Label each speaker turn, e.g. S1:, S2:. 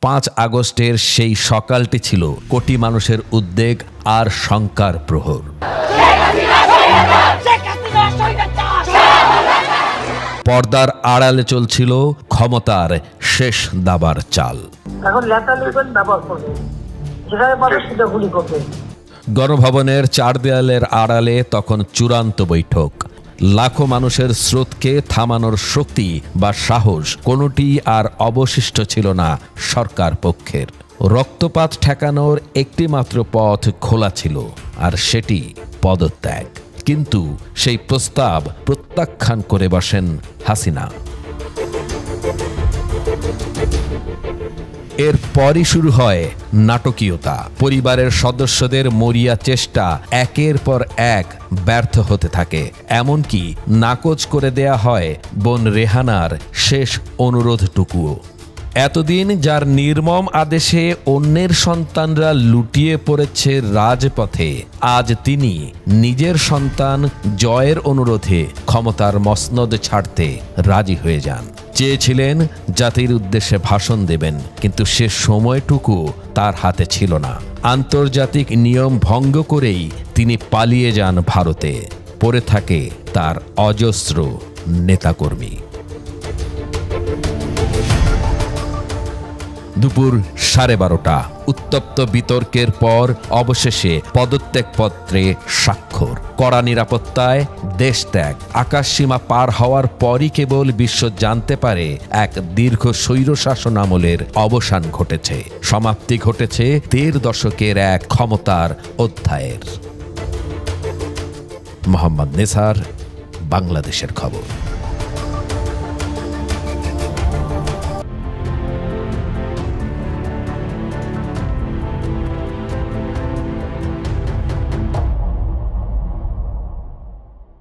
S1: 5 আগস্টের সেই সকালটি ছিল কোটি মানুষের উদ্বেগ আর শঙ্কার প্রহর। পর্দার আড়ালে চলছিল ক্ষমতার শেষ দাবার চাল। গণভবনের 4 দেয়ালের আড়ালে তখন চূড়ান্ত বৈঠক। লাখো মানুষের স্রোতকে থামানোর শক্তি বা সাহস কোনোটি আর অবশিষ্ট ছিল না সরকার পক্ষের। রক্তপাত ঠেকানোর একটি মাত্র পথ খোলা ছিল, আর সেটি পদত্যাগ। কিন্তু সেই প্রস্তাব প্রত্যাখ্যান করে বসেন হাসিনা। এরপরই শুরু হয় নাটকীয়তা। পরিবারের সদস্যদের মরিয়া চেষ্টা একের পর এক ব্যর্থ হতে থাকে। এমনকি নাকচ করে দেয়া হয় বোন রেহানার শেষ অনুরোধটুকুও। এতদিন যার নির্মম আদেশে অন্যের সন্তানরা লুটিয়ে পড়েছে রাজপথে, আজ তিনি নিজের সন্তান জয়ের অনুরোধে ক্ষমতার মসনদ ছাড়তে রাজি হয়ে যান। চেয়েছিলেন জাতির উদ্দেশ্যে ভাষণ দেবেন, কিন্তু সে সময়টুকু তার হাতে ছিল না। আন্তর্জাতিক নিয়ম ভঙ্গ করেই তিনি পালিয়ে যান ভারতে। পড়ে থাকে তার অজস্র নেতাকর্মী। দুপুর 12:30 উত্তপ্ত বিতর্কের পর অবশেষে পদত্যাগপত্রে স্বাক্ষর। কড়া নিরাপত্তায় দেশত্যাগ। আকাশসীমা পার হওয়ার পরই কেবল বিশ্ব জানতে পারে এক দীর্ঘ স্বৈরশাসন আমলের অবসান ঘটেছে। সমাপ্তি ঘটেছে 1.5 দশকের এক ক্ষমতার অধ্যায়ের। মোহাম্মদ নেসার, বাংলাদেশের খবর।